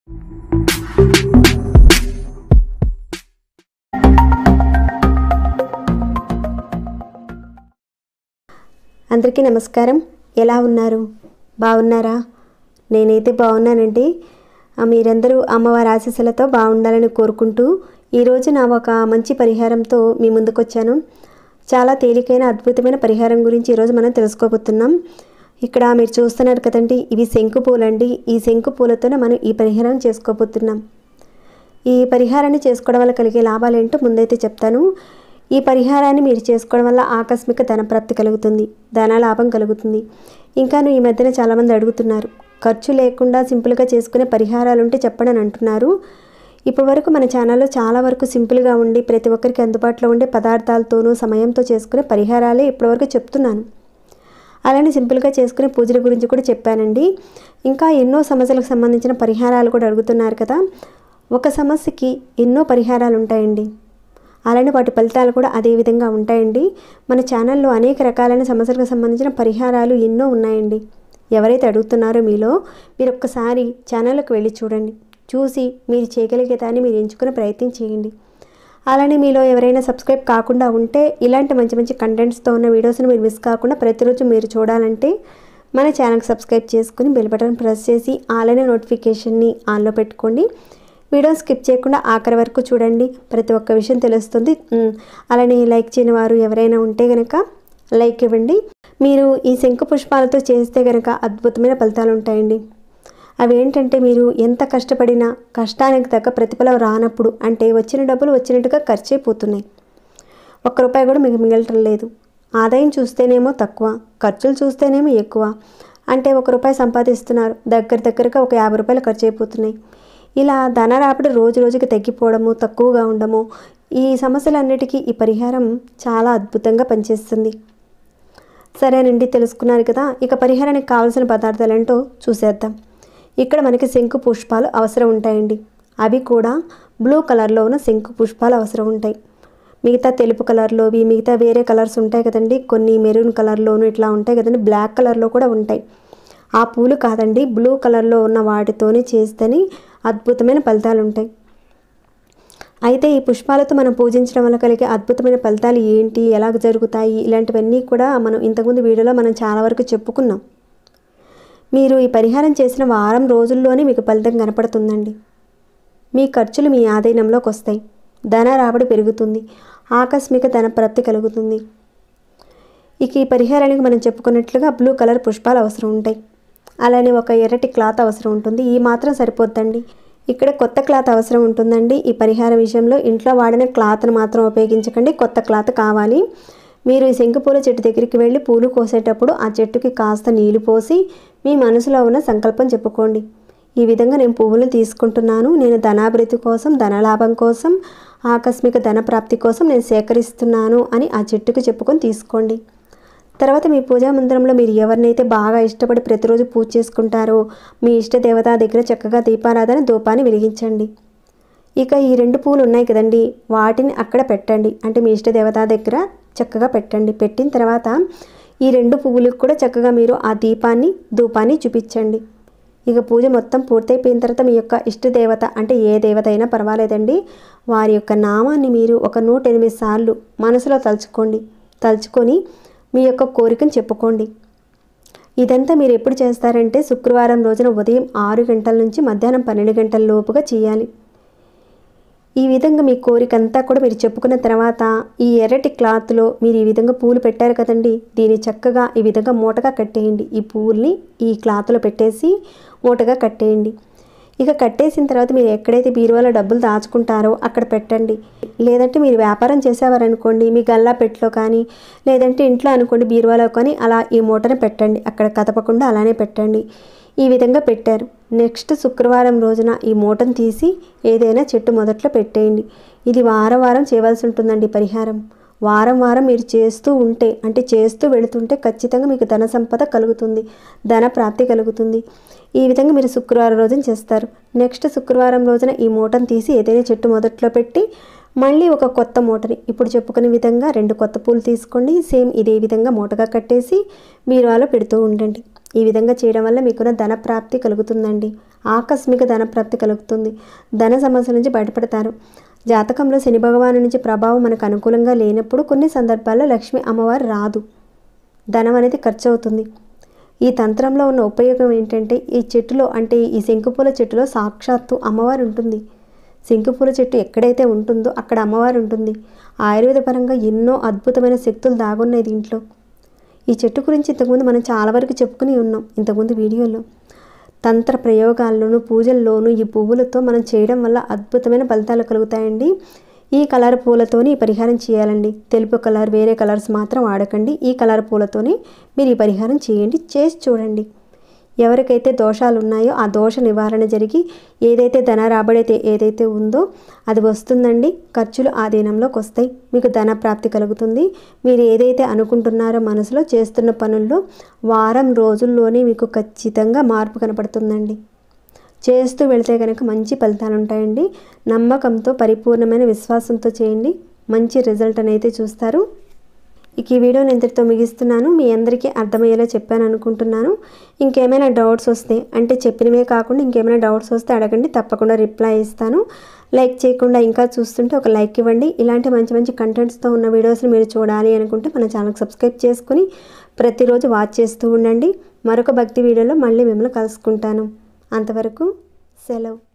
అందరికీ నమస్కారం. ఎలా ఉన్నారు? బాగున్నారా? నేనైతే బాగున్నానండి. మీరందరూ అమ్మవారి ఆశీస్సులతో బాగుండాలని కోరుకుంటూ ఈరోజు నా ఒక మంచి పరిహారంతో మీ ముందుకు వచ్చాను. చాలా తేలికైన అద్భుతమైన పరిహారం గురించి ఈరోజు మనం తెలుసుకోబోతున్నాం. ఇక్కడ మీరు చూస్తున్నారు కదండి, ఇవి శంకు పూలండి. ఈ శంకు పూలతోనే మనం ఈ పరిహారం చేసుకోబోతున్నాం. ఈ పరిహారాన్ని చేసుకోవడం వల్ల కలిగే లాభాలు ఏంటో ముందైతే చెప్తాను. ఈ పరిహారాన్ని మీరు చేసుకోవడం వల్ల ఆకస్మిక ధనప్రాప్తి కలుగుతుంది, ధనలాభం కలుగుతుంది. ఇంకాను ఈ మధ్యన చాలామంది అడుగుతున్నారు, ఖర్చు లేకుండా సింపుల్గా చేసుకునే పరిహారాలు ఉంటే చెప్పండి అని అంటున్నారు. ఇప్పటి వరకు మన ఛానల్లో చాలా వరకు సింపుల్గా ఉండి ప్రతి ఒక్కరికి అందుబాటులో ఉండే పదార్థాలతోనూ సమయంతో చేసుకునే పరిహారాలే ఇప్పటివరకు చెప్తున్నాను. అలానే సింపుల్గా చేసుకునే పూజల గురించి కూడా చెప్పానండి. ఇంకా ఎన్నో సమస్యలకు సంబంధించిన పరిహారాలు కూడా అడుగుతున్నారు కదా. ఒక సమస్యకి ఎన్నో పరిహారాలు ఉంటాయండి, అలానే వాటి ఫలితాలు కూడా అదే విధంగా ఉంటాయండి. మన ఛానల్లో అనేక రకాలైన సమస్యలకు సంబంధించిన పరిహారాలు ఎన్నో ఉన్నాయండి. ఎవరైతే అడుగుతున్నారో మీరు ఒక్కసారి ఛానల్లోకి వెళ్ళి చూడండి. చూసి మీరు చేయగలిగే దాన్ని మీరు ఎంచుకునే ప్రయత్నం చేయండి. అలానే మీలో ఎవరైనా సబ్స్క్రైబ్ కాకుండా ఉంటే ఇలాంటి మంచి మంచి కంటెంట్స్తో ఉన్న వీడియోస్ని మీరు మిస్ కాకుండా ప్రతిరోజు మీరు చూడాలంటే మన ఛానల్కి సబ్స్క్రైబ్ చేసుకుని బెల్ బటన్ ప్రెస్ చేసి అలానే నోటిఫికేషన్ని ఆన్లో పెట్టుకోండి. వీడియో స్కిప్ చేయకుండా ఆఖరి వరకు చూడండి, ప్రతి ఒక్క విషయం తెలుస్తుంది. అలానే లైక్ చేయని వారు ఎవరైనా ఉంటే కనుక లైక్ ఇవ్వండి. మీరు ఈ శంకు పుష్పాలతో చేస్తే కనుక అద్భుతమైన ఫలితాలు ఉంటాయండి. అవి ఏంటంటే, మీరు ఎంత కష్టపడినా కష్టానికి తగ్గ ప్రతిఫలం రానప్పుడు, అంటే వచ్చిన డబ్బులు వచ్చినట్టుగా ఖర్చు అయిపోతున్నాయి, ఒక్క రూపాయి కూడా మీకు మిగలటం లేదు. ఆదాయం చూస్తేనేమో తక్కువ, ఖర్చులు చూస్తేనేమో ఎక్కువ. అంటే ₹1 సంపాదిస్తున్నారు, దగ్గరగా ఒక ₹50 ఖర్చు అయిపోతున్నాయి. ఇలా ధన రాబడి రోజు రోజుకి తగ్గిపోవడము, తక్కువగా ఉండము, ఈ సమస్యలన్నిటికీ ఈ పరిహారం చాలా అద్భుతంగా పనిచేస్తుంది. సరేనండి, తెలుసుకున్నారు కదా. ఇక పరిహారానికి కావాల్సిన పదార్థాలు ఏంటో చూసేద్దాం. ఇక్కడ మనకి శంకు పుష్పాలు అవసరం ఉంటాయండి. అవి కూడా బ్లూ కలర్లో ఉన్న శంకు పుష్పాలు అవసరం ఉంటాయి. మిగతా తెలుపు కలర్లోవి, మిగతా వేరే కలర్స్ ఉంటాయి కదండి, కొన్ని మెరూన్ కలర్లోను ఇట్లా ఉంటాయి కదండి, బ్లాక్ కలర్లో కూడా ఉంటాయి. ఆ పూలు కాదండి, బ్లూ కలర్లో ఉన్న వాటితోనే చేస్తేనే అద్భుతమైన ఫలితాలు ఉంటాయి. అయితే ఈ పుష్పాలతో మనం పూజించడం వల్ల కలిగే అద్భుతమైన ఫలితాలు ఏంటి, ఎలా జరుగుతాయి, ఇలాంటివన్నీ కూడా మనం ఇంతకుముందు వీడియోలో మనం చాలా వరకు చెప్పుకున్నాం. మీరు ఈ పరిహారం చేసిన వారం రోజుల్లోనే మీకు ఫలితం కనపడుతుందండి. మీ ఖర్చులు మీ ఆధీనంలోకి వస్తాయి, ధన రాబడి పెరుగుతుంది, ఆకస్మిక ధన ప్రాప్తి కలుగుతుంది. ఇక ఈ పరిహారానికి మనం చెప్పుకున్నట్లుగా బ్లూ కలర్ పుష్పాలు అవసరం ఉంటాయి. అలానే ఒక ఎర్రటి క్లాత్ అవసరం ఉంటుంది. ఈ మాత్రం సరిపోద్దండి. ఇక్కడ కొత్త క్లాత్ అవసరం ఉంటుందండి. ఈ పరిహారం విషయంలో ఇంట్లో వాడిన క్లాత్ను మాత్రం ఉపయోగించకండి, కొత్త క్లాత్ కావాలి. మీరు ఈ శంకు పూల చెట్టు దగ్గరికి వెళ్ళి పూలు కోసేటప్పుడు ఆ చెట్టుకి కాస్త నీళ్లు పోసి మీ మనసులో ఉన్న సంకల్పం చెప్పుకోండి. ఈ విధంగా నేను పువ్వులు తీసుకుంటున్నాను, నేను ధనాభివృద్ధి కోసం, ధనలాభం కోసం, ఆకస్మిక ధన ప్రాప్తి కోసం నేను సేకరిస్తున్నాను అని ఆ చెట్టుకు చెప్పుకొని తీసుకోండి. తర్వాత మీ పూజా మందిరంలో మీరు ఎవరినైతే బాగా ఇష్టపడి ప్రతిరోజు పూజ చేసుకుంటారో మీ ఇష్ట దేవత దగ్గర చక్కగా దీపారాధన ధూపాన్ని వెలిగించండి. ఇక ఈ 2 పూలు ఉన్నాయి కదండి, వాటిని అక్కడ పెట్టండి. అంటే మీ ఇష్ట దేవత దగ్గర చక్కగా పెట్టండి. పెట్టిన తర్వాత ఈ 2 పువ్వులకు కూడా చక్కగా మీరు ఆ దీపాన్ని ధూపాన్ని చూపించండి. ఇక పూజ మొత్తం పూర్తయిపోయిన తర్వాత మీ యొక్క ఇష్ట దేవత, అంటే ఏ దేవత అయినా పర్వాలేదండి, వారి యొక్క నామాన్ని మీరు ఒక 108 సార్లు మనసులో తలుచుకొని మీ యొక్క కోరికను చెప్పుకోండి. ఇదంతా మీరు ఎప్పుడు చేస్తారంటే శుక్రవారం రోజున ఉదయం 6 గంటల నుంచి మధ్యాహ్నం 12 గంటల లోపుగా చేయాలి. ఈ విధంగా మీ కోరికంతా కూడా మీరు చెప్పుకున్న తర్వాత ఈ ఎర్రటి క్లాత్లో మీరు ఈ విధంగా పూలు పెట్టారు కదండి, దీన్ని చక్కగా ఈ విధంగా మూటగా కట్టేయండి. ఈ పూల్ని ఈ క్లాత్లో పెట్టేసి మూటగా కట్టేయండి. ఇక కట్టేసిన తర్వాత మీరు ఎక్కడైతే బీరువాలో డబ్బులు దాచుకుంటారో అక్కడ పెట్టండి. లేదంటే మీరు వ్యాపారం చేసేవారనుకోండి, మీ గల్లా పెట్టలో కానీ, లేదంటే ఇంట్లో అనుకోండి బీరువాలో కానీ, అలా ఈ మూటను పెట్టండి. అక్కడ కదపకుండా అలానే పెట్టండి. ఈ విధంగా పెట్టారు. నెక్స్ట్ శుక్రవారం రోజున ఈ మూటను తీసి ఏదైనా చెట్టు మొదట్లో పెట్టేయండి. ఇది వారం చేయవలసి ఉంటుందండి పరిహారం. వారం మీరు చేస్తూ ఉంటే, అంటే చేస్తూ వెళుతుంటే ఖచ్చితంగా మీకు ధన సంపద కలుగుతుంది, ధన ప్రాప్తి కలుగుతుంది. ఈ విధంగా మీరు శుక్రవారం రోజున చేస్తారు. నెక్స్ట్ శుక్రవారం రోజున ఈ మూటను తీసి ఏదైనా చెట్టు మొదట్లో పెట్టి మళ్ళీ ఒక కొత్త మూటని ఇప్పుడు చెప్పుకునే విధంగా 2 కొత్త పూలు తీసుకోండి. సేమ్ ఇదే విధంగా మూటగా కట్టేసి బీరువాలో పెడుతూ ఉండండి. ఈ విధంగా చేయడం వల్ల మీకున్న ధన ప్రాప్తి కలుగుతుందండి. ఆకస్మిక ధన ప్రాప్తి కలుగుతుంది. ధన సమస్యల నుంచి బయటపడతారు. జాతకంలో శని భగవాను నుంచి ప్రభావం మనకు అనుకూలంగా లేనప్పుడు కొన్ని సందర్భాల్లో లక్ష్మీ అమ్మవారు రాదు. ధనం అనేది ఖర్చు అవుతుంది. ఈ తంత్రంలో ఉన్న ఉపయోగం ఏంటంటే ఈ చెట్టులో అంటే ఈ శంకుపూల చెట్టులో సాక్షాత్తు అమ్మవారు ఉంటుంది. శంకుపూల చెట్టు ఎక్కడైతే ఉంటుందో అక్కడ అమ్మవారు ఉంటుంది. ఆయుర్వేద పరంగా ఎన్నో అద్భుతమైన శక్తులు దాగున్నాయి దీంట్లో. ఈ చెట్టు గురించి ఇంతకుముందు మనం చాలా వరకు చెప్పుకుని ఉన్నాం ఇంతకుముందు వీడియోలో. తంత్ర ప్రయోగాల్లోనూ పూజల్లోనూ ఈ పువ్వులతో మనం చేయడం వల్ల అద్భుతమైన ఫలితాలు కలుగుతాయండి. ఈ కలర్ పూలతోని ఈ పరిహారం చేయాలండి. తెలుపు కలర్ వేరే కలర్స్ మాత్రం వాడకండి. ఈ కలర్ పూలతోని మీరు ఈ పరిహారం చేయండి. చేసి చూడండి. ఎవరికైతే దోషాలు ఉన్నాయో ఆ దోష నివారణ జరిగి ఏదైతే ధన రాబడి ఏదైతే ఉందో అది వస్తుందండి. ఖర్చులు ఆధీనంలోకి వస్తాయి. మీకు ధన ప్రాప్తి కలుగుతుంది. మీరు ఏదైతే అనుకుంటున్నారో మనసులో చేస్తున్న పనుల్లో వారం రోజుల్లోనే మీకు ఖచ్చితంగా మార్పు కనపడుతుందండి. చేస్తూ వెళితే కనుక మంచి ఫలితాలు ఉంటాయండి. నమ్మకంతో పరిపూర్ణమైన విశ్వాసంతో చేయండి. మంచి రిజల్ట్ అనేది చూస్తారు. ఇక ఈ వీడియోని ఇంతటితో ముగిస్తున్నాను. మీ అందరికీ అర్థమయ్యేలా చెప్పాను అనుకుంటున్నాను. ఇంకేమైనా డౌట్స్ వస్తే అంటే చెప్పినవే కాకుండా ఇంకేమైనా డౌట్స్ వస్తే అడగండి. తప్పకుండా రిప్లై ఇస్తాను. లైక్ చేయకుండా ఇంకా చూస్తుంటే ఒక లైక్ ఇవ్వండి. ఇలాంటి మంచి మంచి కంటెంట్స్తో ఉన్న వీడియోస్ని మీరు చూడాలి అనుకుంటే మన ఛానల్కి సబ్స్క్రైబ్ చేసుకుని ప్రతిరోజు వాచ్ చేస్తూ ఉండండి. మరొక భక్తి వీడియోలో మళ్ళీ మిమ్మల్ని కలుసుకుంటాను. అంతవరకు సెలవు.